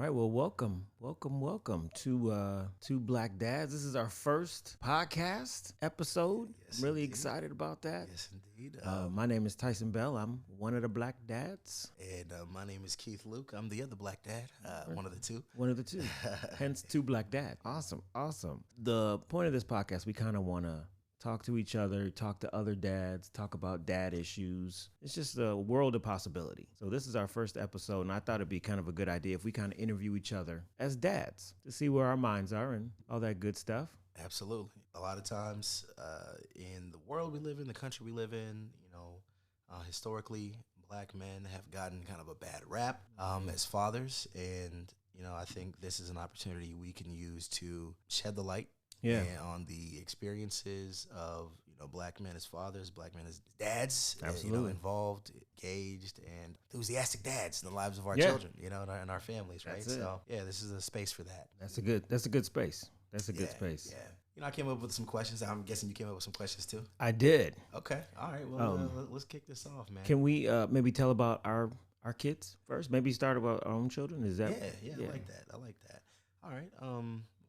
right. Well, welcome to Two Black Dads. This is our first podcast episode. Yes, I'm really indeed. excited about that. Yes, indeed. My name is Tyson Bell. I'm one of the Black Dads. And my name is Keith Luke. I'm the other black dad, one of the two. One of the two. Hence, Two Black Dads. Awesome. The point of this podcast, we kind of want to talk to each other, talk to other dads, talk about dad issues. It's just a world of possibility. So this is our first episode, and I thought it'd be kind of a good idea if we kind of interview each other as dads to see where our minds are and all that good stuff. Absolutely. A lot of times in the world we live in, the country we live in, historically, black men have gotten kind of a bad rap as fathers. And, I think this is an opportunity we can use to shed the light on the experiences of black men as fathers, black men as dads, Absolutely. Involved, engaged, and enthusiastic dads in the lives of our children, and our families, right? That's it. So this is a space for that. That's a good space. That's a good space. Yeah. I came up with some questions. I'm guessing you came up with some questions too. I did. Okay. All right. Well, let's kick this off, man. Can we maybe tell about our kids first? Maybe start about our own children. Is that? Yeah. I like that. All right.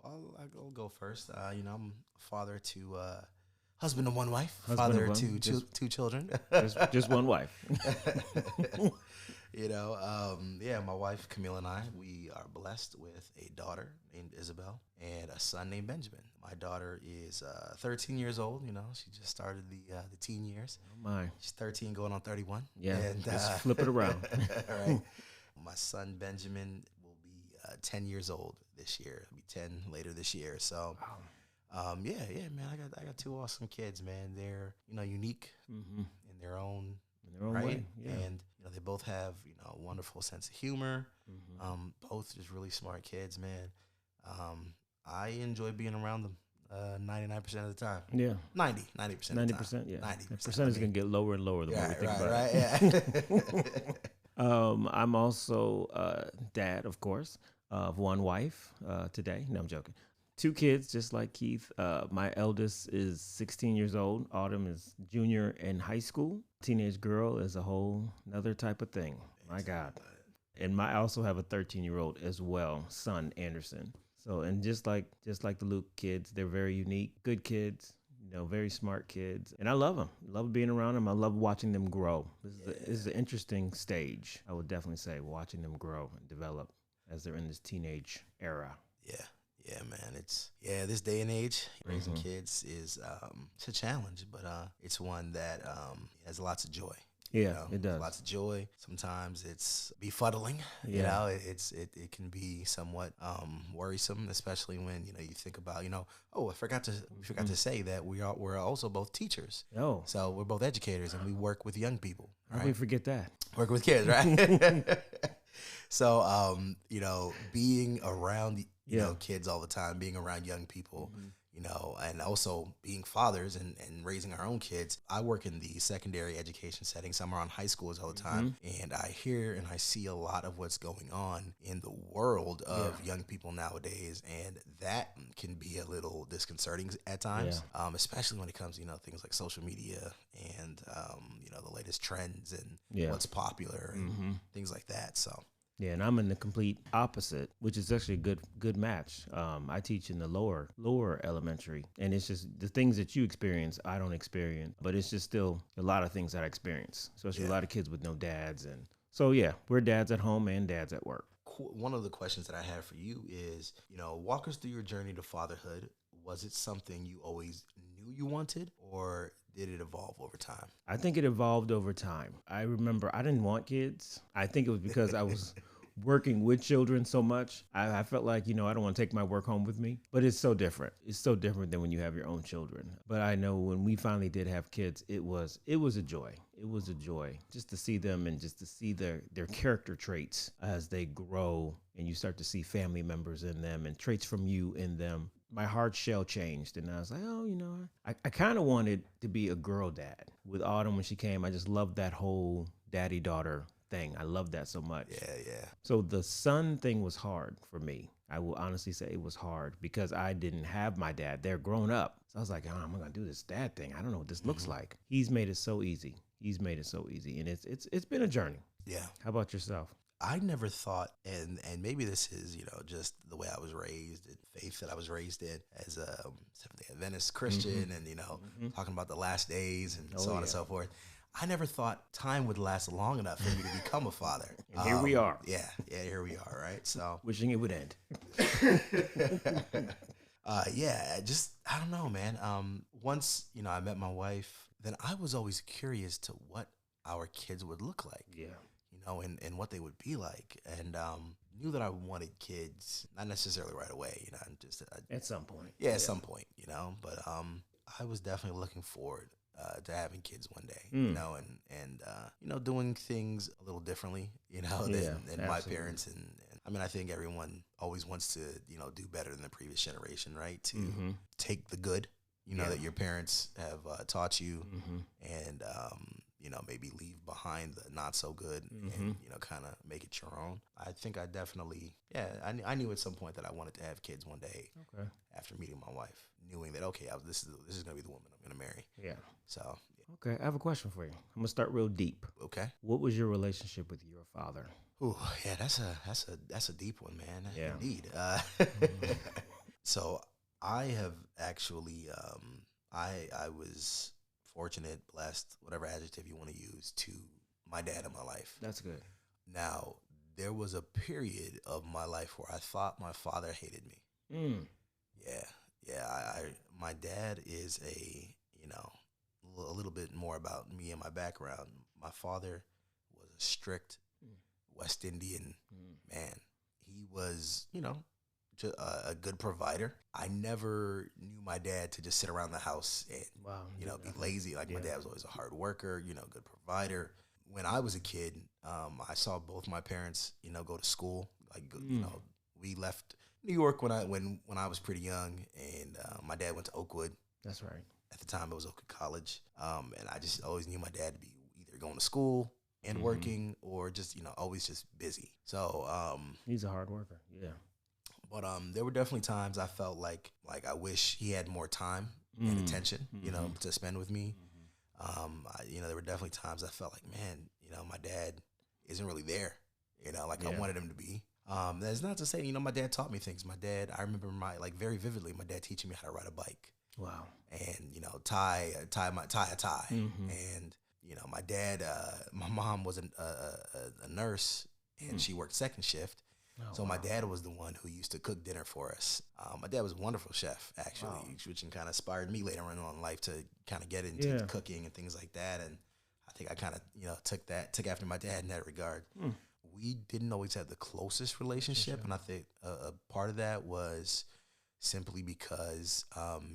I'll go first. I'm a father to husband and one wife. Father to two children. just one wife. My wife Camille and I, we are blessed with a daughter named Isabel and a son named Benjamin. My daughter is 13 years old. She just started the teen years. Oh my! She's 13, going on 31. Yeah, and just flip it around. All right. My son Benjamin will be 10 years old this year. He'll be 10 later this year. So, man, I got two awesome kids, man. They're unique in their own way. Yeah. And they both have a wonderful sense of humor. Both just really smart kids, man. I enjoy being around them 99% of the time. Yeah. 90%. 90%, yeah. 90%. The percentage is going to get lower and lower the more we think about it. Right, yeah. I'm also dad, of course, of one wife today. No, I'm joking. Two kids, just like Keith. My eldest is 16 years old. Autumn is junior in high school. Teenage girl is a whole another type of thing. My God. And I also have a 13-year-old as well, son Anderson. So, and just like the Luke kids, they're very unique, good kids, very smart kids. And I love them. Love being around them. I love watching them grow. This is an interesting stage, I would definitely say, watching them grow and develop as they're in this teenage era. Yeah, man. This day and age, raising kids is it's a challenge, but it's one that has lots of joy. Yeah, it does. Lots of joy. Sometimes it's befuddling. Yeah. It can be somewhat worrisome, especially when you think about I forgot to say that we're also both teachers. Oh, so we're both educators and we work with young people. How can we forget that? Work with kids, right? So being around kids all the time, being around young people. And also being fathers and raising our own kids. I work in the secondary education setting, so I'm around high schools all the time, and I hear and I see a lot of what's going on in the world of young people nowadays, and that can be a little disconcerting at times, especially when it comes to, things like social media and, the latest trends and what's popular and things like that, so. Yeah, and I'm in the complete opposite, which is actually a good match. I teach in the lower elementary, and it's just the things that you experience, I don't experience, but it's just still a lot of things that I experience, especially a lot of kids with no dads. And so, we're dads at home and dads at work. One of the questions that I have for you is, walk us through your journey to fatherhood. Was it something you always knew you wanted, or did it evolve over time? I think it evolved over time. I remember I didn't want kids. I think it was because I was working with children so much. I felt like, I don't want to take my work home with me. But it's so different. It's so different than when you have your own children. But I know when we finally did have kids, it was a joy. It was a joy just to see them and just to see their character traits as they grow, and you start to see family members in them and traits from you in them. My hard shell changed, and I was like, I kind of wanted to be a girl dad. With Autumn, when she came, I just loved that whole daddy-daughter thing. I loved that so much. Yeah. So the son thing was hard for me. I will honestly say it was hard because I didn't have my dad. They're grown up. So I was like, I'm going to do this dad thing. I don't know what this looks like. He's made it so easy. And it's been a journey. Yeah. How about yourself? I never thought, and maybe this is, just the way I was raised and faith that I was raised in as a Seventh-day Adventist Christian, and talking about the last days and so on and so forth. I never thought time would last long enough for me to become a father. And here we are. Yeah, here we are, right? So wishing it would end. just I don't know, man. Once I met my wife, then I was always curious to what our kids would look like. Yeah. And what they would be like, and knew that I wanted kids, not necessarily right away, just at some point. Yeah, at some point, but I was definitely looking forward to having kids one day, and doing things a little differently, than my parents, and I mean, I think everyone always wants to, do better than the previous generation, right? To take the good, that your parents have taught you, and maybe leave behind the not so good, and kind of make it your own. I think I definitely, I knew at some point that I wanted to have kids one day. Okay. After meeting my wife, knowing that this is gonna be the woman I'm gonna marry. Yeah. So. Okay, I have a question for you. I'm gonna start real deep. Okay. What was your relationship with your father? Ooh, yeah, that's a deep one, man. Yeah. Indeed. So I have actually, I was fortunate, blessed, whatever adjective you want to use, to my dad in my life. That's good. Now, there was a period of my life where I thought my father hated me. Yeah. My dad is a little bit more about me and my background. My father was a strict West Indian man. He was, a good provider. I never knew my dad to just sit around the house and, be lazy. Like, my dad was always a hard worker, good provider. When I was a kid, I saw both my parents, go to school. Like, we left New York when I was pretty young, and my dad went to Oakwood. That's right. At the time, it was Oakwood College, and I just always knew my dad to be either going to school and working, or just always just busy. So he's a hard worker. Yeah. But there were definitely times I felt like I wish he had more time and attention, to spend with me. There were definitely times I felt like, man, my dad isn't really there, I wanted him to be. That's not to say, my dad taught me things. I remember very vividly, my dad teaching me how to ride a bike. Wow. And, tie a tie. And, my dad, my mom was a nurse, and she worked second shift. Oh, so my dad was the one who used to cook dinner for us. My dad was a wonderful chef, actually, which kind of inspired me later on in life to kind of get into cooking and things like that. And I think I kind of took after my dad in that regard. We didn't always have the closest relationship, and I think a part of that was simply because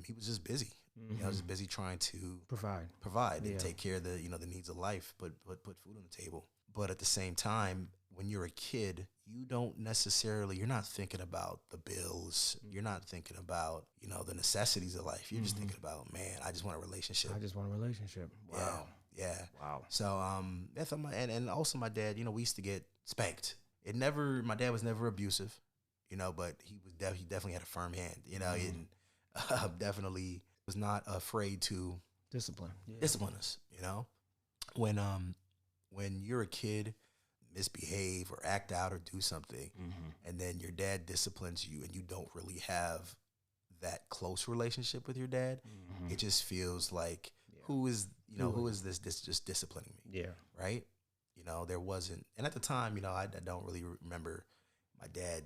he was just busy. He was busy trying to provide and take care of the the needs of life, put food on the table. But at the same time, when you're a kid, you're not thinking about the bills. You're not thinking about, the necessities of life. You're just thinking about, man, I just want a relationship. Wow. Yeah. Wow. So, and also my dad, we used to get spanked. My dad was never abusive, but he definitely had a firm hand, and definitely was not afraid to discipline us, when you're a kid, misbehave or act out or do something, and then your dad disciplines you, and you don't really have that close relationship with your dad, it just feels like, who is this just disciplining me? Yeah. Right? There wasn't, and at the time, I don't really remember my dad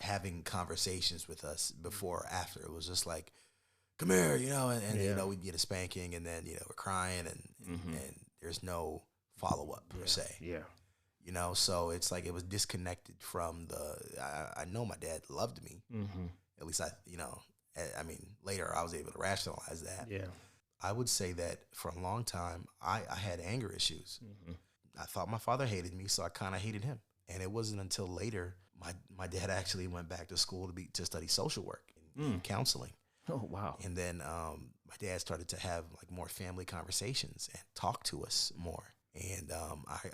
having conversations with us before or after. It was just like, come here, and we'd get a spanking, and then, we're crying, and there's no follow-up per se. Yeah. So it's like it was disconnected from I know my dad loved me. At least I mean, later I was able to rationalize that. Yeah. I would say that for a long time, I had anger issues. I thought my father hated me, so I kind of hated him. And it wasn't until later, my dad actually went back to school to study social work and counseling. Oh, wow. And then my dad started to have more family conversations and talk to us more. And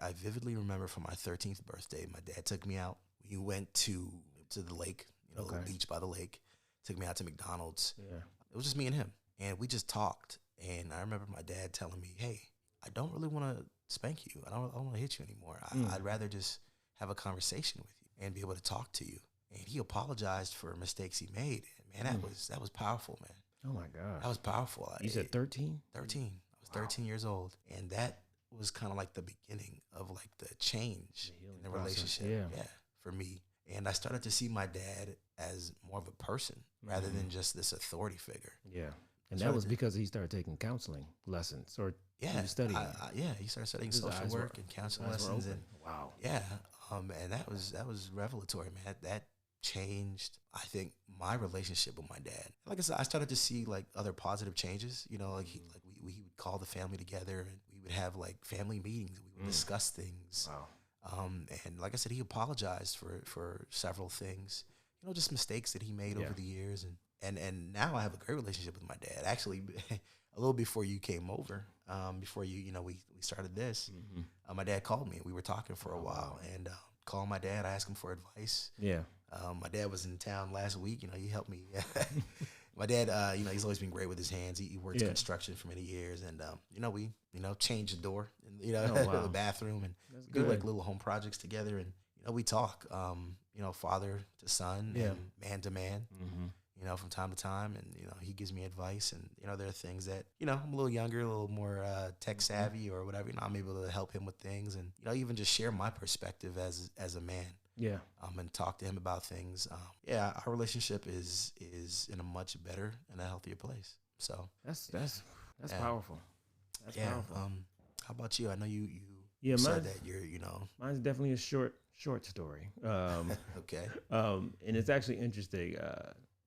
I vividly remember for my 13th birthday, my dad took me out. We went to the lake, the beach by the lake, took me out to McDonald's. Yeah. It was just me and him. And we just talked. And I remember my dad telling me, hey, I don't really want to spank you. I don't want to hit you anymore. I'd rather just have a conversation with you and be able to talk to you. And he apologized for mistakes he made. And man, that was powerful, man. Oh my gosh. That was powerful. You said 13? 13. I was 13 years old. And that was kind of like the beginning of like the change in the relationship. Yeah, for me. And I started to see my dad as more of a person rather than just this authority figure. Yeah. And that was because he started taking counseling lessons or studying. He started studying social work and counseling lessons. And wow. Yeah. And that was revelatory, man. That changed, I think, my relationship with my dad. Like I said, I started to see like other positive changes. You know, like we would call the family together and we would have like family meetings. We would discuss things. Wow. And like I said, he apologized for several things, you know, just mistakes that he made over the years. And now I have a great relationship with my dad. Actually, a little before you came over, before we started this, my dad called me. We were talking for a while and called my dad. I asked him for advice. Yeah. My dad was in town last week. You know, he helped me. My dad, he's always been great with his hands. He worked construction for many years, and we changed the door, in, the bathroom, and we do like little home projects together, and we talk, father to son, and man to man, from time to time, and he gives me advice, and there are things that I'm a little younger, a little more tech savvy or whatever. I'm able to help him with things, and even just share my perspective as a man. Yeah. And talk to him about things. Our relationship is in a much better and a healthier place. So that's powerful. That's powerful. How about you? I know you said that you're mine's definitely a short story. Okay. And it's actually interesting.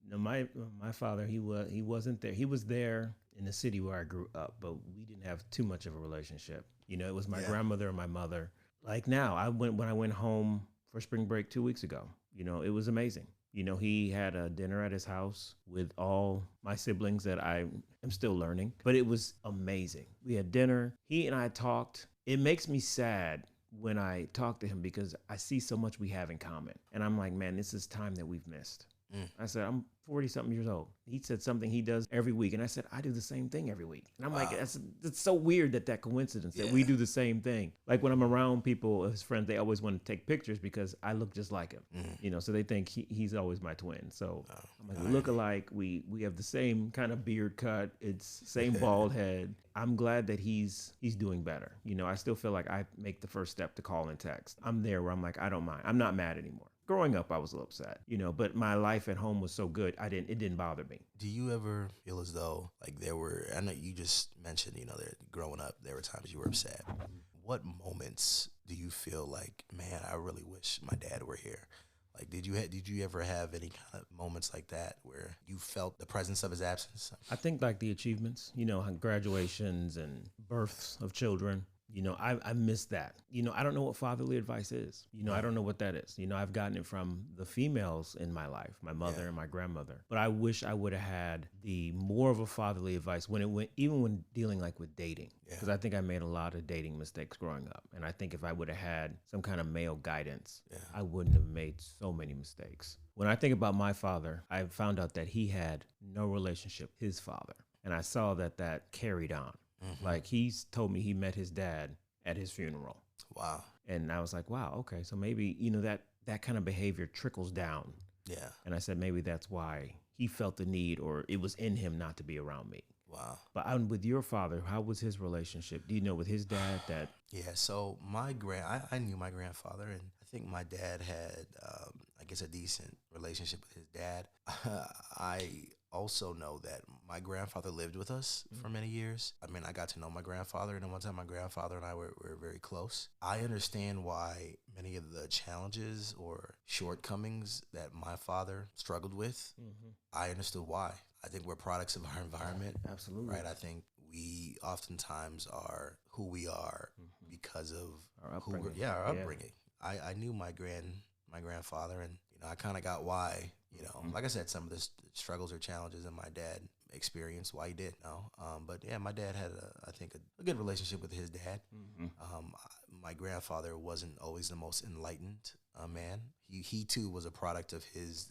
My father, he wasn't there. He was there in the city where I grew up, but we didn't have too much of a relationship. It was my grandmother and my mother. Like now, when I went home for spring break 2 weeks ago. It was amazing. He had a dinner at his house with all my siblings that I am still learning, but it was amazing. We had dinner. He and I talked. It makes me sad when I talk to him because I see so much we have in common. And I'm like, man, this is time that we've missed. I said, I'm 40-something years old. He said something he does every week. And I said, I do the same thing every week. And I'm like, it's so weird that coincidence that we do the same thing. Like when I'm around people, his friends, they always want to take pictures because I look just like him. So they think he's always my twin. So I'm like, we look alike. We have the same kind of beard cut. It's same bald head. I'm glad that he's doing better. I still feel like I make the first step to call and text. I'm there where I'm like, I don't mind. I'm not mad anymore. Growing up, I was a little upset, but my life at home was so good, it didn't bother me. Do you ever feel as though, like I know you just mentioned, that growing up, there were times you were upset. What moments do you feel like, man, I really wish my dad were here? Like, did you ever have any kind of moments like that where you felt the presence of his absence? I think like the achievements, graduations and births of children. I miss that. I don't know what fatherly advice is. I don't know what that is. I've gotten it from the females in my life, my mother and my grandmother. But I wish I would have had the more of a fatherly advice even when dealing like with dating. Because I think I made a lot of dating mistakes growing up. And I think if I would have had some kind of male guidance, I wouldn't have made so many mistakes. When I think about my father, I found out that he had no relationship with his father. And I saw that carried on. Like he's told me he met his dad at his funeral. Wow. And I was like, wow, okay. So maybe, that kind of behavior trickles down. Yeah. And I said, maybe that's why he felt the need or it was in him not to be around me. Wow. But with your father, how was his relationship? Do you know with his dad that? Yeah. So I knew my grandfather and I think my dad had, a decent relationship with his dad. I also know that my grandfather lived with us for many years. I mean, I got to know my grandfather, and then one time my grandfather and I were very close. I understand why many of the challenges or shortcomings that my father struggled with, I understood why. I think we're products of our environment. Absolutely. Right? I think we oftentimes are who we are because of our upbringing. Our upbringing. I knew my grandfather, and I kind of got why. Like I said, some of the struggles or challenges that my dad experienced, why he did. But yeah, my dad had a good relationship with his dad. My grandfather wasn't always the most enlightened man. He too was a product of his,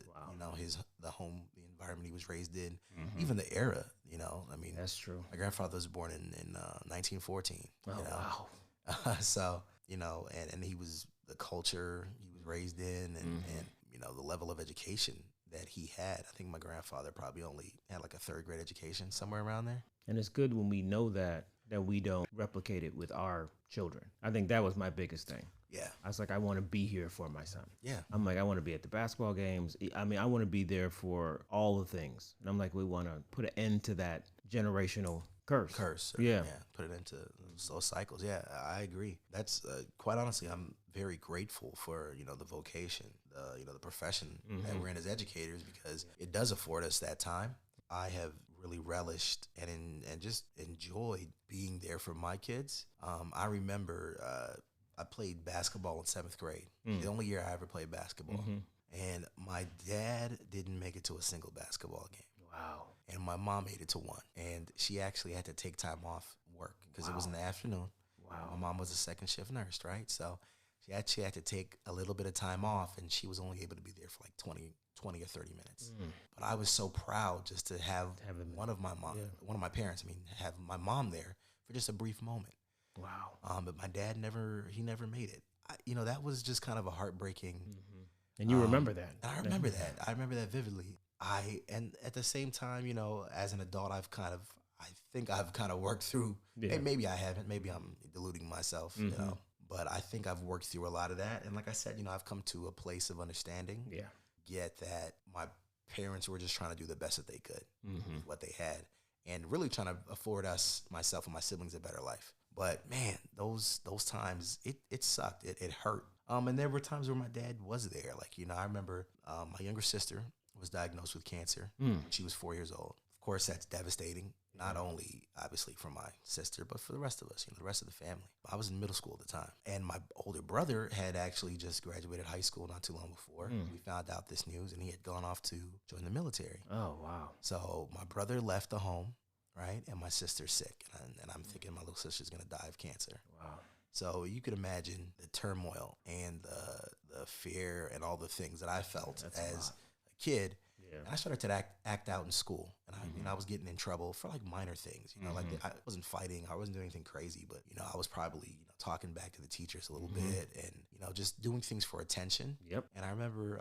the home, the environment he was raised in, even the era. I mean, that's true. My grandfather was born in 1914. Oh, wow. So and he was the culture he was raised in, and you know, the level of education that he had. I think my grandfather probably only had like a third grade education, somewhere around there. And it's good when we know that we don't replicate it with our children. I think that was my biggest thing. Yeah. I was like, I want to be here for my son. Yeah. I'm like, I want to be at the basketball games. I mean, I want to be there for all the things. And I'm like, we want to put an end to that generational curse. Yeah. Put it into those cycles. Yeah, I agree. That's quite honestly, I'm very grateful for, you know, the vocation, you know, the profession that we're in as educators, because it does afford us that time. I have really relished and just enjoyed being there for my kids. I remember I played basketball in 7th grade. The only year I ever played basketball. And my dad didn't make it to a single basketball game. Wow. And my mom made it to one. And she actually had to take time off work because it was in the afternoon. Wow. My mom was a second shift nurse, right? So she actually had to take a little bit of time off, and she was only able to be there for like 20 or 30 minutes. But I was so proud just to have one of my parents, have my mom there for just a brief moment. Wow. But my dad never made it. You know, that was just kind of a heartbreaking. And you remember that. And I remember that. I remember that vividly. And at the same time, you know, as an adult, I think I've kind of worked through, maybe I haven't, maybe I'm deluding myself, you know, but I think I've worked through a lot of that. And like I said, you know, I've come to a place of understanding, get that my parents were just trying to do the best that they could with what they had, and really trying to afford us, myself and my siblings, a better life. But man, those times, it sucked. It hurt. And there were times where my dad was there. Like, you know, I remember my younger sister was diagnosed with cancer when she was 4 years old. Of course, that's devastating, not only obviously for my sister, but for the rest of us, you know, the rest of the family. I was in middle school at the time, and my older brother had actually just graduated high school not too long before. We found out this news, and he had gone off to join the military. Oh, wow. So my brother left the home, right, and my sister's sick, and I'm thinking my little sister's going to die of cancer. Wow. So you could imagine the turmoil and the fear and all the things that I felt as a kid. Yeah. And I started to act out in school, and I was getting in trouble for like minor things, you know, like I wasn't fighting, I wasn't doing anything crazy, but you know, I was probably, you know, talking back to the teachers a little bit, and you know, just doing things for attention. Yep. And I remember,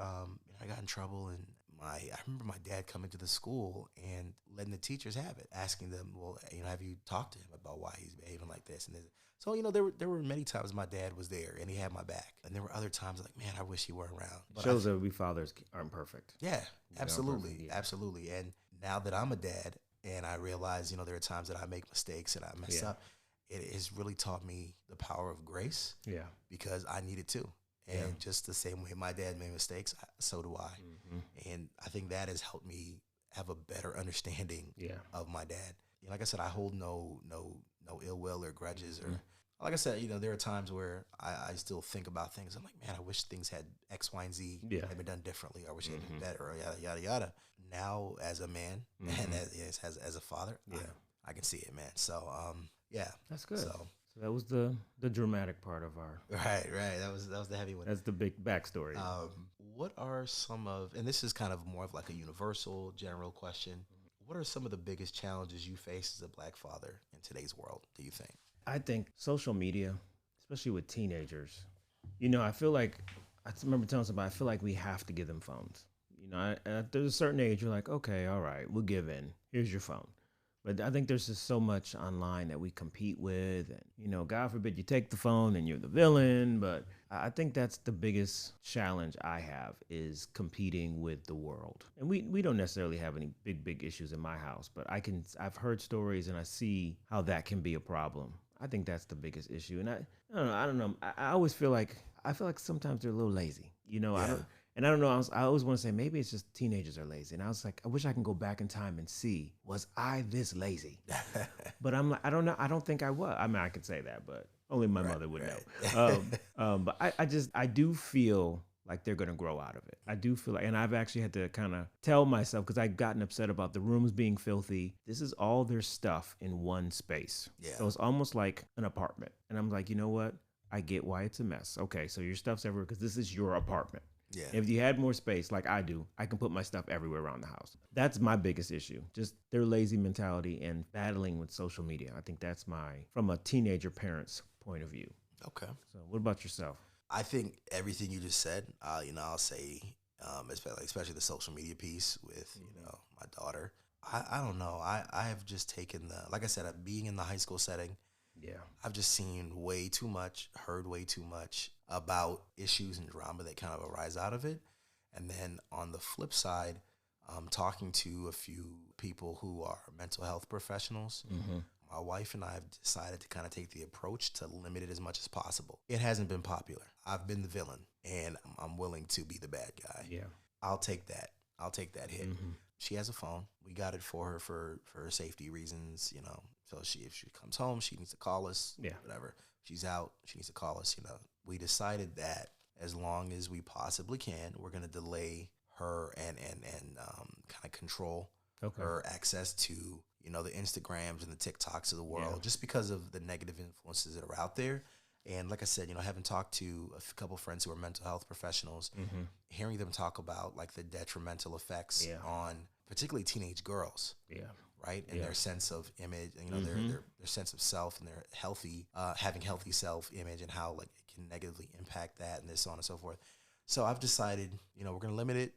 I got in trouble, and I remember my dad coming to the school and letting the teachers have it, asking them, well, you know, have you talked to him about why he's behaving like this? And so, you know, there were many times my dad was there and he had my back. And there were other times like, man, I wish he were around. But shows that we fathers aren't perfect. Yeah, absolutely. Absolutely. And now that I'm a dad and I realize, you know, there are times that I make mistakes and I mess up, it has really taught me the power of grace. Yeah. Because I need it too. And just the same way my dad made mistakes, so do I. And I think that has helped me have a better understanding of my dad. You know, like I said, I hold no ill will or grudges, or like I said, you know, there are times where I still think about things. I'm like, man, I wish things had X, Y, and Z had been done differently. I wish it had been better, or yada, yada, yada. Now, as a man and as a father, I can see it, man. So, that's good. So that was the dramatic part of our right. That was the heavy one. That's the big backstory. What are some of, and this is kind of more of like a universal, general question. What are some of the biggest challenges you face as a Black father in today's world, do you think? I think social media, especially with teenagers, you know, I feel like, I remember telling somebody, I feel like we have to give them phones. You know, at there's a certain age, you're like, okay, all right, we'll give in. Here's your phone. But I think there's just so much online that we compete with. And, you know, God forbid you take the phone and you're the villain. But I think that's the biggest challenge I have, is competing with the world. And we don't necessarily have any big issues in my house, but I've heard stories and I see how that can be a problem. I think that's the biggest issue. And I don't know. I always feel like sometimes they're a little lazy. You know, I don't know. I always want to say maybe it's just teenagers are lazy. And I was like, I wish I can go back in time and see, was I this lazy? But I'm like, I don't know. I don't think I was. I mean, I could say that, but only my mother would know. But I do feel like they're going to grow out of it. I do feel like, and I've actually had to kind of tell myself, because I've gotten upset about the rooms being filthy. This is all their stuff in one space. Yeah. So it's almost like an apartment. And I'm like, you know what? I get why it's a mess. Okay, so your stuff's everywhere because this is your apartment. Yeah. If you had more space like I do, I can put my stuff everywhere around the house. That's my biggest issue. Just their lazy mentality and battling with social media. I think that's from a teenager parent's point of view. Okay. So what about yourself? I think everything you just said, I'll say, especially the social media piece with, my daughter. I don't know. I have just taken like I said, being in the high school setting, Yeah. I've just seen way too much, heard way too much about issues and drama that kind of arise out of it. And then on the flip side, talking to a few people who are mental health professionals, my wife and I have decided to kind of take the approach to limit it as much as possible. It hasn't been popular. I've been the villain, and I'm willing to be the bad guy. Yeah. I'll take that. I'll take that hit. She has a phone. We got it for her for safety reasons, So if she comes home, she needs to call us. Yeah. Whatever. She's out. She needs to call us. We decided that as long as we possibly can, we're gonna delay her and kind of control her access to the Instagrams and the TikToks of the world, just because of the negative influences that are out there. And like I said, having talked to a couple friends who are mental health professionals, hearing them talk about like the detrimental effects on particularly teenage girls. Yeah. Right. And their sense of image, and their sense of self, and their having healthy self image, and how like it can negatively impact that, and this, so on and so forth. So I've decided, we're going to limit it.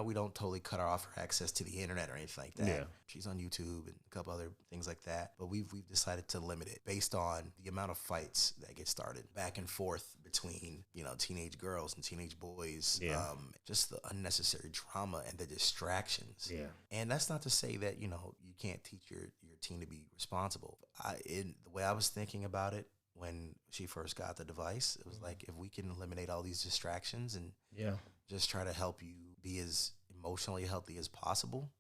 We don't totally cut her off her access to the internet or anything like that. Yeah. She's on YouTube and a couple other things like that. But we've decided to limit it based on the amount of fights that get started back and forth between, teenage girls and teenage boys. Yeah. Just the unnecessary drama and the distractions. Yeah. And that's not to say that, you can't teach your teen to be responsible. The way I was thinking about it, when she first got the device, it was like, if we can eliminate all these distractions and just try to help you be as emotionally healthy as possible.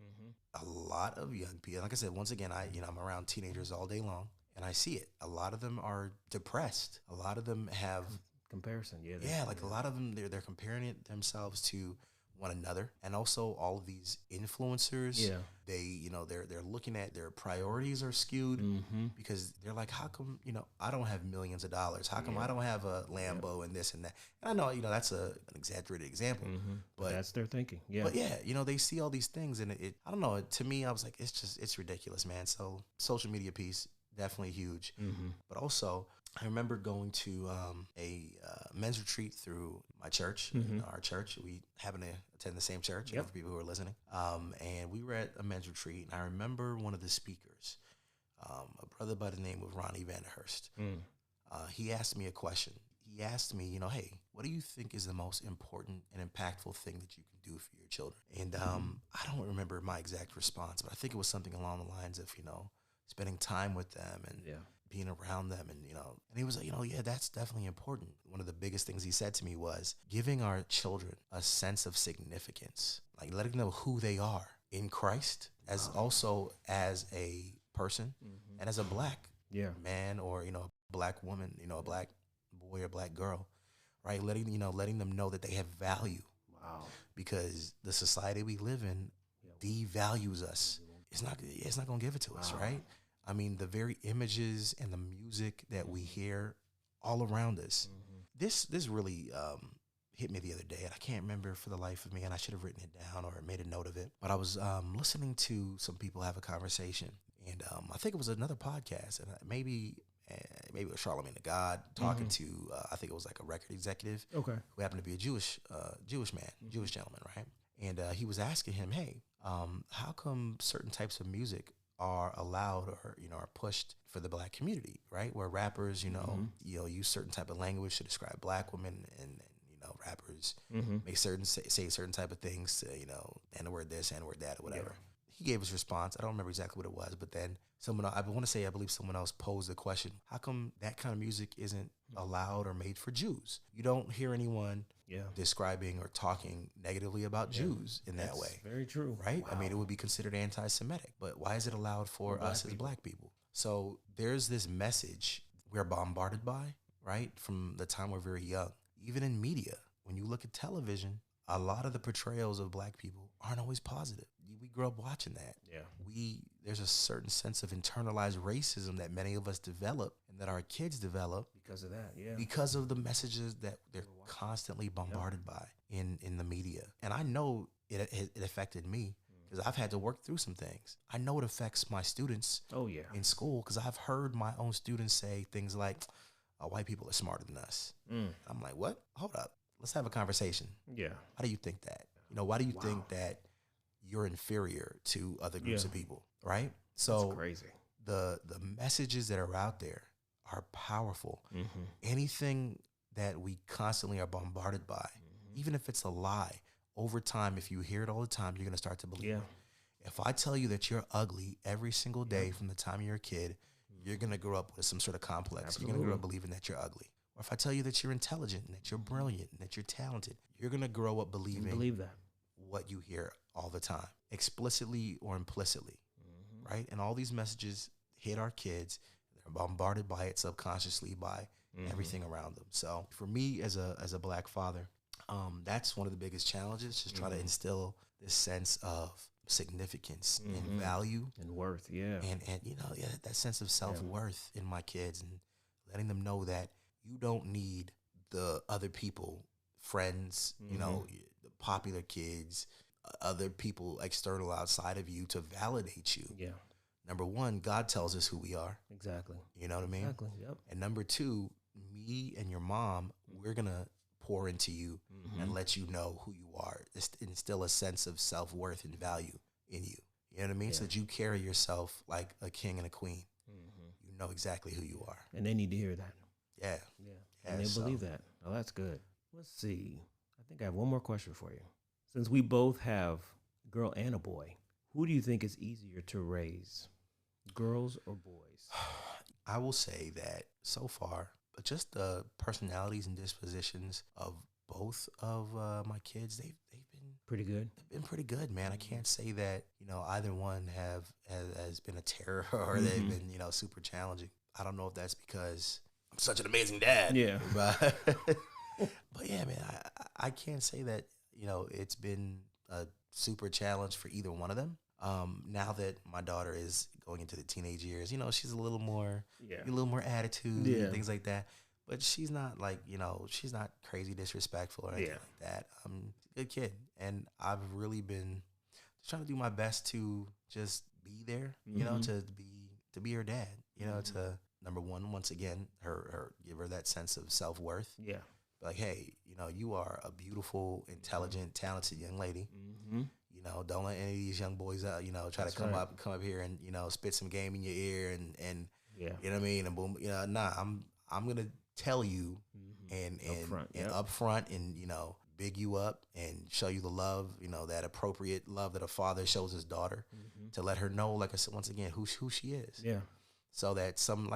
A lot of young people, like I said, once again, I'm around teenagers all day long, and I see it. A lot of them are depressed. A lot of them have comparison. A lot of them, they're comparing it themselves to one another, and also all of these influencers. They're looking at their priorities are skewed because they're like, how come I don't have millions of dollars? How come I don't have a Lambo and this and that? And I know that's an exaggerated example, but that's their thinking. But they see all these things, and it I don't know. To me, I was like, it's ridiculous, man. So social media piece, definitely huge, but also I remember going to a men's retreat through my church, our church. We happen to attend the same church, for people who are listening. And we were at a men's retreat, and I remember one of the speakers, a brother by the name of Ronnie Vanderhurst. He asked me a question. He asked me, hey, what do you think is the most important and impactful thing that you can do for your children? And I don't remember my exact response, but I think it was something along the lines of, spending time with them and being around them. And, and he was like, that's definitely important. One of the biggest things he said to me was giving our children a sense of significance, like letting them know who they are in Christ, as also as a person and as a black man, or, a black woman, a black boy or black girl, right? Letting them know that they have value. Wow. Because the society we live in devalues us. It's not going to give it to us, right? I mean, the very images and the music that we hear all around us. This really hit me the other day, and I can't remember for the life of me, and I should have written it down or made a note of it. But I was listening to some people have a conversation, and I think it was another podcast, and maybe it was Charlemagne the God talking to, I think it was like a record executive who happened to be a Jewish man, Jewish gentleman, right? And he was asking him, hey, how come certain types of music are allowed or are pushed for the black community, right? Where rappers use certain type of language to describe black women, and rappers may say certain type of things to N-word this, N-word that, or whatever. He gave his response. I don't remember exactly what it was, but then I believe someone else posed the question: how come that kind of music isn't allowed or made for Jews? You don't hear anyone describing or talking negatively about Jews in that way. Very true. Right? Wow. I mean, it would be considered anti-Semitic, but why is it allowed for us as black people? So there's this message we're bombarded by, right? From the time we're very young. Even in media, when you look at television, a lot of the portrayals of black people aren't always positive. We grew up watching that. There's a certain sense of internalized racism that many of us develop, and that our kids develop because of that. Because of the messages that they're constantly bombarded by in the media. And I know it affected me, because I've had to work through some things. I know it affects my students in school, because I've heard my own students say things like, white people are smarter than us. Mm. I'm like, what? Hold up. Let's have a conversation. Yeah. Why do you think that? Why do you think that you're inferior to other groups of people, right? So that's crazy. The messages that are out there are powerful. Mm-hmm. Anything that we constantly are bombarded by, even if it's a lie, over time, if you hear it all the time, you're going to start to believe it. If I tell you that you're ugly every single day from the time you're a kid, you're going to grow up with some sort of complex. Absolutely. You're going to grow up believing that you're ugly. Or if I tell you that you're intelligent and that you're brilliant and that you're talented, you're going to grow up believing that what you hear all the time, explicitly or implicitly, right? And all these messages hit our kids. They're bombarded by it subconsciously by everything around them. So for me as a black father, that's one of the biggest challenges, just try to instill this sense of significance and value and worth, and that sense of self-worth in my kids, and letting them know that you don't need the other people, friends, the popular kids, other people external outside of you to validate you. Yeah. Number one, God tells us who we are. Exactly. You know what I mean? Exactly. Yep. And number two, me and your mom, we're gonna pour into you and let you know who you are. Instill a sense of self-worth and value in you. You know what I mean? So that you carry yourself like a king and a queen. You know exactly who you are. And they need to hear that. Yeah. And they believe that. Oh, that's good. Let's see. I think I have one more question for you. Since we both have a girl and a boy, who do you think is easier to raise, girls or boys? I will say that so far, just the personalities and dispositions of both of my kids, they've been pretty good. They've been pretty good, man. I can't say that either one has been a terror or they've been super challenging. I don't know if that's because I'm such an amazing dad. Yeah, but yeah, man, I can't say that it's been a super challenge for either one of them. Now that my daughter is going into the teenage years, she's a little more attitude and things like that. But she's not like, she's not crazy disrespectful or anything like that. Good kid. And I've really been just trying to do my best to just be there, to be her dad, to number one, once again, her give her that sense of self-worth. Yeah. Like, hey, you are a beautiful, intelligent, talented young lady. Don't let any of these young boys try to come up here and spit some game in your ear and you know what I mean, and boom, I'm gonna tell you and up front and big you up and show you the love, that appropriate love that a father shows his daughter, to let her know, like I said, once again, who she is. Yeah. So that some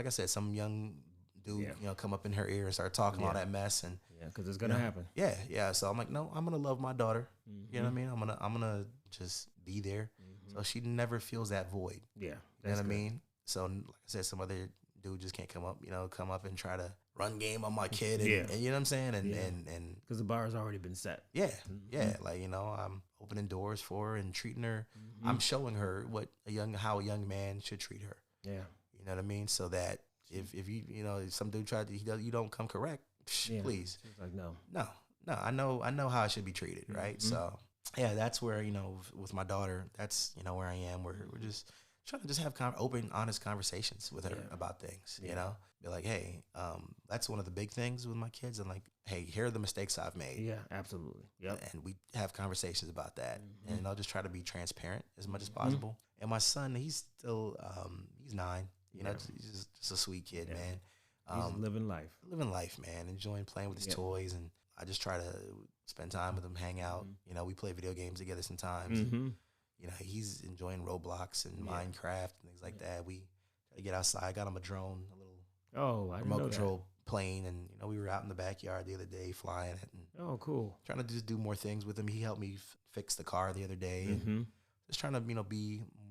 young dude come up in her ear and start talking all that mess, and because it's gonna happen. Yeah. So I'm like, no, I'm gonna love my daughter. You know what I mean? I'm gonna just be there, so she never feels that void. Yeah, you know what I mean? So like I said, some other dude just can't come up and try to run game on my kid, and you know what I'm saying? And because the bar has already been set. Yeah, like I'm opening doors for her and treating her. I'm showing her how a young man should treat her. Yeah, you know what I mean? So that if you if some dude tried to you don't come correct, please. She's like, no. I know how I should be treated, right? So yeah, that's where with my daughter, that's where I am. We're just trying to just have open, honest conversations with her about things. Be like, hey, that's one of the big things with my kids. And like, hey, here are the mistakes I've made. Yeah, absolutely. Yep. And we have conversations about that, and I'll just try to be transparent as much as possible. And my son, he's still he's 9. He's just a sweet kid, man. He's living life, man. Enjoying playing with his toys, and I just try to spend time with him, hang out. We play video games together sometimes. He's enjoying Roblox and Minecraft and things like that. We try to get outside. I got him a drone, a little remote control plane, and we were out in the backyard the other day flying it. And cool. Trying to just do more things with him. He helped me fix the car the other day, and just trying to be a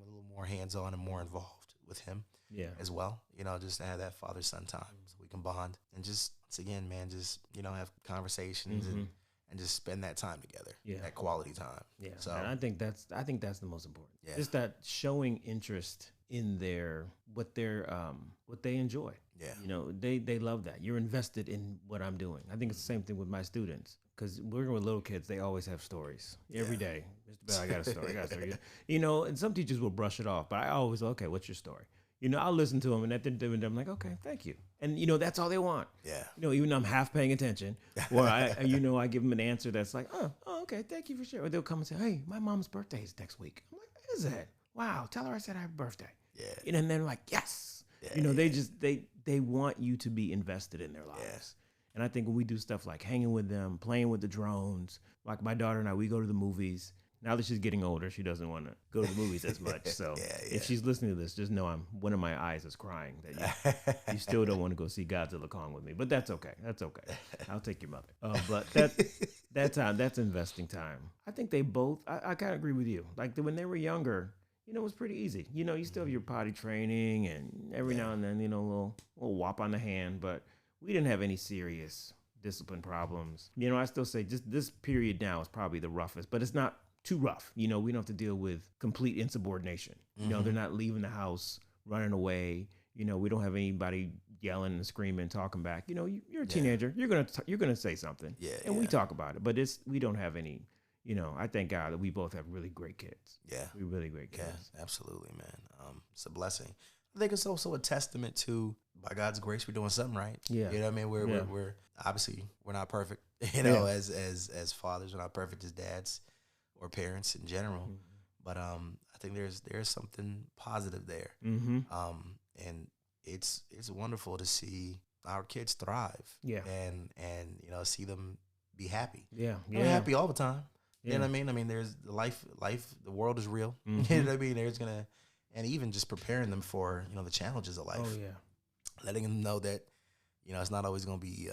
little more hands on and more involved with him. Yeah. As well, just to have that father-son time so we can bond and just, once again, man, just, have conversations and just spend that time together. Yeah. That quality time. Yeah. So and I think that's the most important. Yeah. Just that showing interest in what they enjoy. Yeah. They love that. You're invested in what I'm doing. I think it's the same thing with my students. Because working with little kids, they always have stories every day. Mr. Bell, I got a story. And some teachers will brush it off, but I always, okay, what's your story? I'll listen to them, and at the end of the day, I'm like, okay, thank you. And that's all they want. Yeah. Even though I'm half paying attention, or I give them an answer that's like, oh, okay, thank you for sharing. Or they'll come and say, hey, my mom's birthday is next week. I'm like, what is that? Wow, tell her I said happy birthday. Yeah. And they're like, yes. Yeah, They just they want you to be invested in their lives. Yeah. And I think when we do stuff like hanging with them, playing with the drones, like my daughter and I, we go to the movies. Now that she's getting older, she doesn't want to go to the movies as much. So if she's listening to this, just know one of my eyes is crying that you still don't want to go see Godzilla Kong with me. But that's okay. That's okay. I'll take your mother. But that time, that's investing time. I think they both, I kind of agree with you. Like when they were younger, it was pretty easy. You still have your potty training and every now and then, a little whop on the hand. But we didn't have any serious discipline problems. I still say just this period now is probably the roughest, but it's not too rough. We don't have to deal with complete insubordination. They're not leaving the house, running away. We don't have anybody yelling and screaming, talking back. You're a teenager. You're gonna say something. And we talk about it, but we don't have any. I thank God that we both have really great kids. Yeah, we're really great kids. Yeah, absolutely, man. It's a blessing. I think it's also a testament to, by God's grace, we're doing something right. Yeah, you know what I mean. We're obviously we're not perfect. As fathers, we're not perfect as dads or parents in general. But I think there's something positive there. And it's wonderful to see our kids thrive. Yeah. And see them be happy. Yeah. They're happy all the time. You know what I mean? I mean, there's life, the world is real. You know what I mean? And even just preparing them for, the challenges of life. Oh yeah. Letting them know that, it's not always going to be,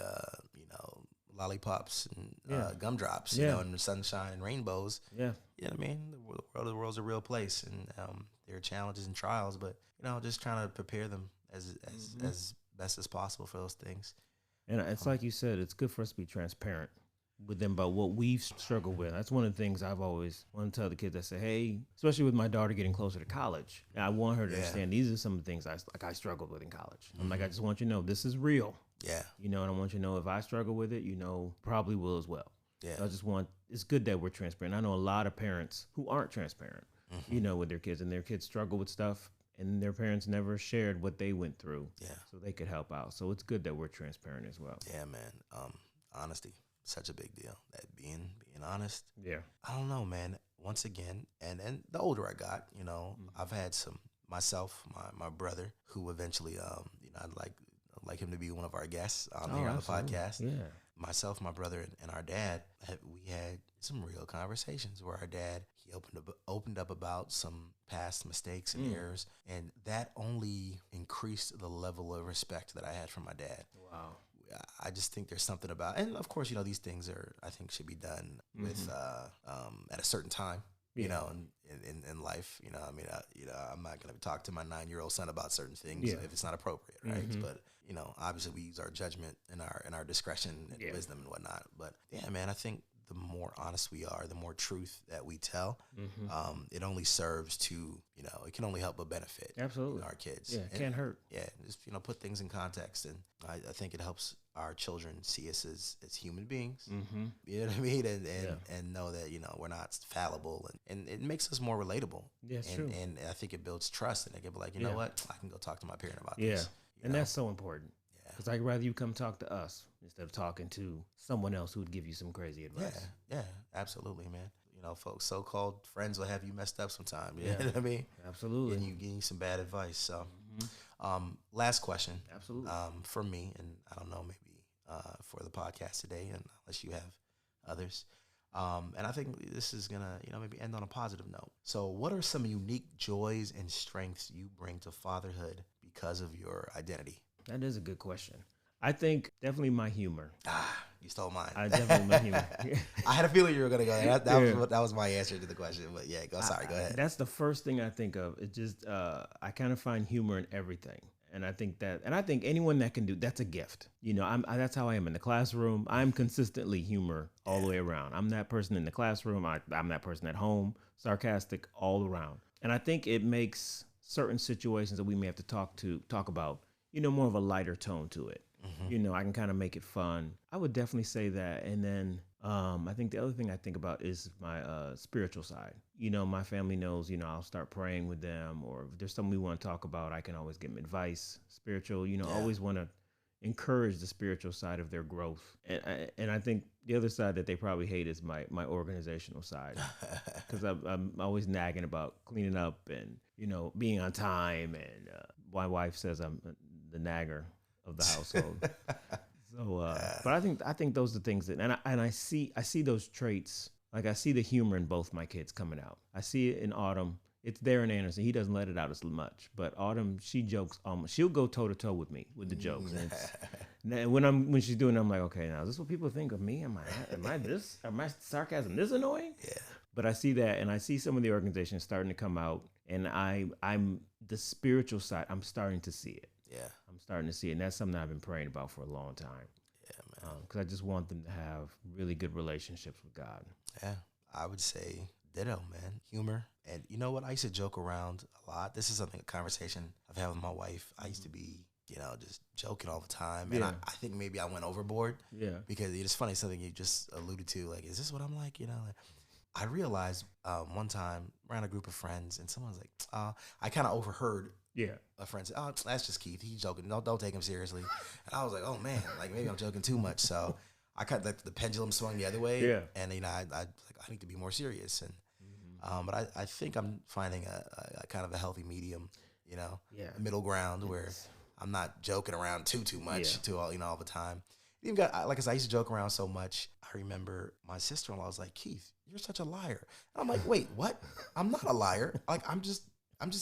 lollipops and gumdrops, and the sunshine and rainbows. Yeah. You know what I mean? The world's a real place, and there are challenges and trials, but, just trying to prepare them as best as possible for those things. And it's like you said, it's good for us to be transparent with them about what we've struggled with. That's one of the things I've always wanted to tell the kids. I say, hey, especially with my daughter getting closer to college, I want her to understand these are some of the things I struggled with in college. I'm like, I just want you to know this is real. Yeah. And I want you to know if I struggle with it, probably will as well. Yeah. So it's good that we're transparent. I know a lot of parents who aren't transparent, with their kids, and their kids struggle with stuff, and their parents never shared what they went through. Yeah. So they could help out. So it's good that we're transparent as well. Yeah, man. Honesty, such a big deal. That being honest. Yeah. I don't know, man. Once again, and the older I got, I've had myself, my brother, who eventually, I'd like him to be one of our guests here on the podcast. Yeah. Myself, my brother, and our dad, we had some real conversations where our dad, he opened up about some past mistakes and errors, and that only increased the level of respect that I had for my dad. Wow. I just think there's something about, and of course, these things I think should be done with at a certain time. In life, I'm not going to talk to my 9-year-old son about certain things if it's not appropriate, right? But obviously we use our judgment and our discretion and wisdom and whatnot. But yeah, man, I think the more honest we are, the more truth that we tell, it only serves to, it can only help but benefit. Absolutely. Our kids. Yeah, it can't hurt. Yeah, just put things in context, and I think it helps our children see us as human beings. You know what I mean? And know that we're not fallible, and it makes us more relatable. Yeah, true. And I think it builds trust, and they can be like, you know what, I can go talk to my parent about this. this. And that's so important. Because I'd rather you come talk to us instead of talking to someone else who would give you some crazy advice. Yeah, absolutely, man. Folks, so-called friends will have you messed up sometime. You know what I mean? Absolutely. And you getting some bad advice. So, last question. Absolutely. For me, and I don't know, maybe for the podcast today, and unless you have others. And I think this is gonna, maybe end on a positive note. So, what are some unique joys and strengths you bring to fatherhood because of your identity? That is a good question. I think definitely my humor. You stole mine. I definitely my humor. I had a feeling you were gonna go there. That was my answer to the question. But yeah, go ahead. That's the first thing I think of. It just I kind of find humor in everything, and I think anyone that can do that's a gift. That's how I am in the classroom. I'm consistently humor all the way around. I'm that person in the classroom. I'm that person at home, sarcastic all around, and I think it makes certain situations that we may have to talk about, more of a lighter tone to it. I can kind of make it fun. I would definitely say that. And then I think the other thing I think about is my spiritual side. You know, my family knows, you know, I'll start praying with them, or if there's something we want to talk about, I can always give them advice, spiritual, you know, Yeah. always want to encourage the spiritual side of their growth. And I think the other side that they probably hate is my organizational side, because I'm always nagging about cleaning up and, you know, being on time. And my wife says I'm the nagger of the household. So, but I think those are the things that, and I see those traits. Like I see the humor in both my kids coming out. I see it in Autumn. It's there in Anderson. He doesn't let it out as much, but Autumn, she jokes almost. She'll go toe to toe with me with the jokes. And it's, when she's doing it, I'm like, okay, now is this what people think of me? Am my sarcasm this annoying? Yeah. But I see that, and I see some of the organizations starting to come out, and I'm the spiritual side. I'm starting to see it. Yeah. I'm starting to see it, and that's something I've been praying about for a long time. Yeah, man. Because I just want them to have really good relationships with God. Yeah. I would say ditto, man. Humor. And you know what? I used to joke around a lot. This is a conversation I've had with my wife. I used to be, you know, just joking all the time. And Yeah. I think maybe I went overboard. Yeah. Because it's funny, something you just alluded to, like, is this what I'm like? You know, like, I realized one time around a group of friends, and someone's like, I kind of overheard Yeah. a friend say, "Oh, that's just Keith. He's joking. Don't take him seriously." And I was like, "Oh man, like maybe I'm joking too much." So I kind of like the pendulum swung the other way. Yeah. And you know, I need to be more serious. And but I think I'm finding a kind of a healthy medium. You know, Yeah. a middle ground where I'm not joking around too much Yeah. to all the time. Even got like I said, I used to joke around so much. I remember my sister-in-law was like, "Keith, you're such a liar." And I'm like, "Wait, what? I'm not a liar. Like I'm just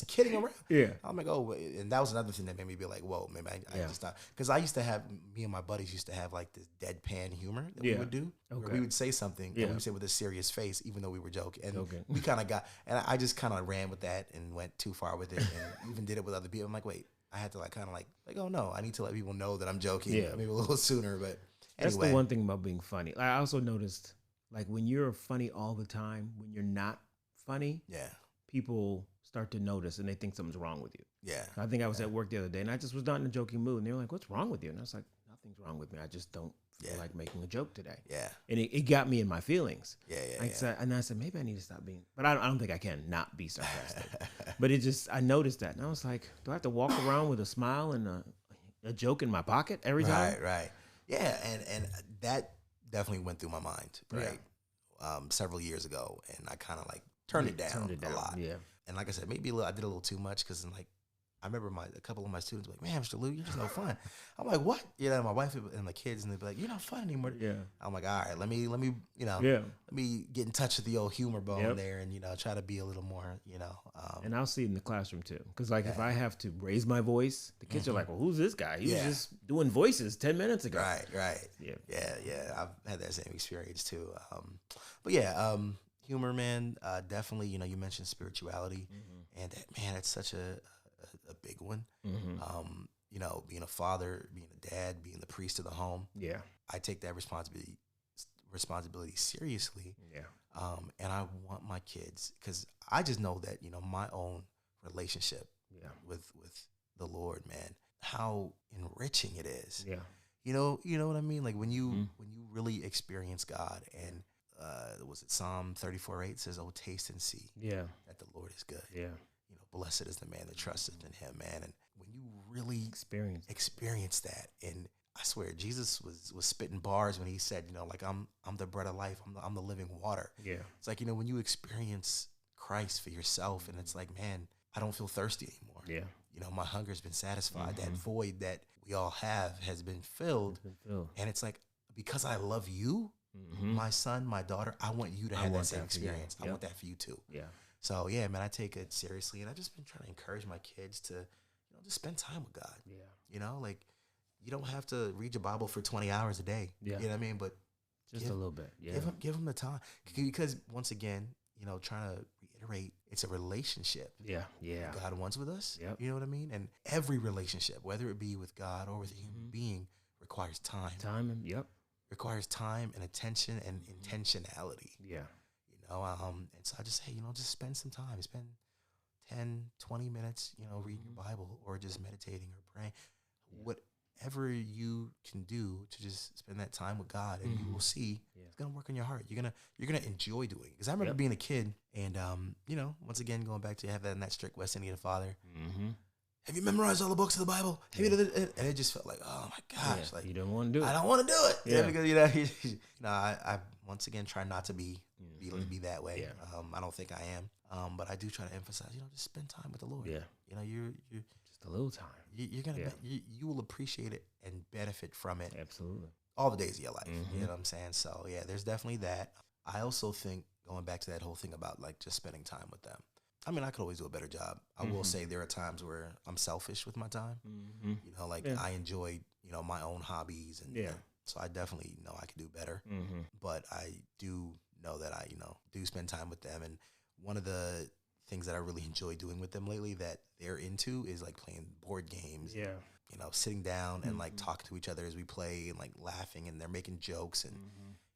kidding around." Yeah. I'm like, "Oh," and that was another thing that made me be like, "Whoa, maybe I Yeah. just not." Because I used to have, me and my buddies used to have like this deadpan humor that we Yeah. would do, where Okay. we would say something Yeah. and we would say it with a serious face, even though we were joking. And Okay. we kind of got, and I just kind of ran with that and went too far with it, and even did it with other people. I'm like, wait, I had to like kind of like, oh no, I need to let people know that I'm joking. Yeah. Maybe a little sooner, but That's anyway. the one thing about being funny. I also noticed, like, when you're funny all the time, when you're not funny, Yeah, people start to notice and they think something's wrong with you. yeah, I think I was at work the other day, and I just was not in a joking mood. And they were like, "What's wrong with you?" And I was like, "Nothing's wrong with me. I just don't feel Yeah. like making a joke today." yeah, And it got me in my feelings. yeah, I yeah. said, and I said, maybe I need to stop being, but I don't think I can not be sarcastic. But I noticed that. And I was like, do I have to walk around with a smile and a joke in my pocket every time? Right. Yeah, and that definitely went through my mind, right? Several years ago, and I kind of like turned it down a lot. Yeah. And like I said, maybe I did a little too much because like I remember a couple of my students were like, "Man, Mr. Lou, you're just no fun." I'm like, "What?" You know, my wife and my kids, and they'd be like, "You're not fun anymore." Yeah. I'm like, "All right, let me, you know, Yeah. let me get in touch with the old humor bone Yep. there, and you know, try to be a little more, you know." And I'll see it in the classroom too. Because like if I have to raise my voice, the kids are like, well, who's this guy? He was just doing voices 10 minutes ago. Right. Yeah. Yeah. I've had that same experience too. But yeah, humor, man, definitely. You know, you mentioned spirituality, and that, man, it's such a big one. You know, being a father, being a dad, being the priest of the home. Yeah. I take that responsibility seriously. Yeah. And I want my kids, because I just know that, you know, my own relationship Yeah. with the Lord, man, how enriching it is. Yeah. You know what I mean? Like when you really experience God, and was it Psalm 34:8 says, "Oh, taste and see Yeah. that the Lord is good." Yeah. You know, blessed is the man that trusteth in him, man. And when you really Experience. that, and I swear Jesus was spitting bars when he said, you know, like I'm the bread of life, I'm the living water. Yeah. It's like, you know, when you experience Christ for yourself, and it's like, man, I don't feel thirsty anymore. Yeah. You know, my hunger's been satisfied. That void that we all have has been filled. And it's like, because I love you, my son, my daughter, I want you to have that same experience. I want that for you too. Yeah. So yeah, man, I take it seriously, and I've just been trying to encourage my kids to, you know, just spend time with God. Yeah. You know, like you don't have to read your Bible for 20 hours a day. Yeah. You know what I mean? But Just a little bit. Yeah. give them the time, because once again, you know, trying to reiterate, it's a relationship. Yeah. Yeah. God wants with us. Yep. You know what I mean? And every relationship, whether it be with God or with a human being, requires time. Yep. Requires time and attention and intentionality. Yeah. You know, and so I just say, you know, just spend some time. Spend 10, 20 minutes, you know, reading your Bible or just meditating or praying. whatever you can do to just spend that time with God, and you will see it's gonna work in your heart. You're gonna enjoy doing it. Because I remember being a kid, and you know, once again going back to have that strict West Indian father. Have you memorized all the books of the Bible? Have you and it just felt like, oh my gosh, like you don't want to do it. I don't want to do it. Yeah, because you know, I once again try not to be that way. Yeah. I don't think I am. But I do try to emphasize, you know, just spend time with the Lord. Yeah. You know, you're just a little time. You're gonna you will appreciate it and benefit from it. Absolutely. All the days of your life. You know what I'm saying? So yeah, there's definitely that. I also think going back to that whole thing about like just spending time with them. I mean, I could always do a better job. I will say there are times where I'm selfish with my time. You know, like I enjoy, you know, my own hobbies, and so I definitely know I could do better. But I do know that I, you know, do spend time with them. And one of the things that I really enjoy doing with them lately that they're into is like playing board games. Yeah. You know, sitting down and like talking to each other as we play, and like laughing, and they're making jokes, and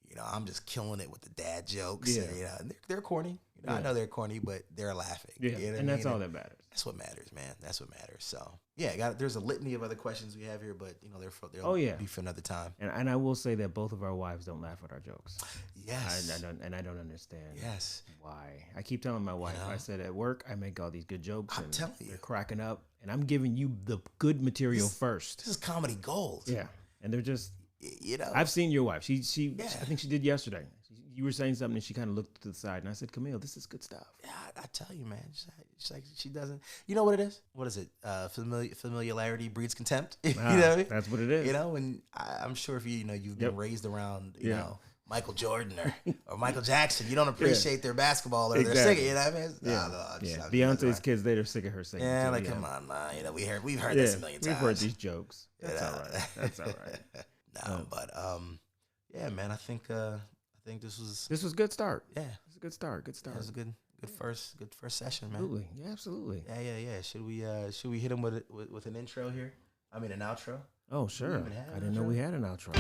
you know, I'm just killing it with the dad jokes. And, you know, and they're corny. You know, I know they're corny, but they're laughing. Yeah, you know and that's all that matters. That's what matters, man. That's what matters. So yeah, there's a litany of other questions we have here, but you know, they'll be for another time. And I will say that both of our wives don't laugh at our jokes. Yes, I don't understand. Yes, why? I keep telling my wife. I said at work I make all these good jokes. I'm telling you, they're cracking up, and I'm giving you the good material first. This is comedy gold. Yeah, and they're just, you know, I've seen your wife. She I think she did yesterday. You were saying something, and she kind of looked to the side, and I said, "Camille, this is good stuff." Yeah, I tell you, man. She's like, she doesn't. You know what it is? What is it? Familiarity breeds contempt. You know what I mean? That's what it is. You know, and I'm sure if you've been raised around, you know, Michael Jordan or Michael Jackson, you don't appreciate their basketball or their singing. You know what I mean? No, Beyonce's kids, they're sick of her singing. Yeah, like come on, man. You know, we've heard this a million times. We've heard these jokes. That's all right. That's all right. No, but yeah, man. I think this was a good start. Yeah, it's a good start. Good start. It was a good first session, man. Absolutely. Yeah, absolutely. Yeah. Should we hit him with an intro here? I mean, an outro. Oh, sure. I didn't know we had an outro.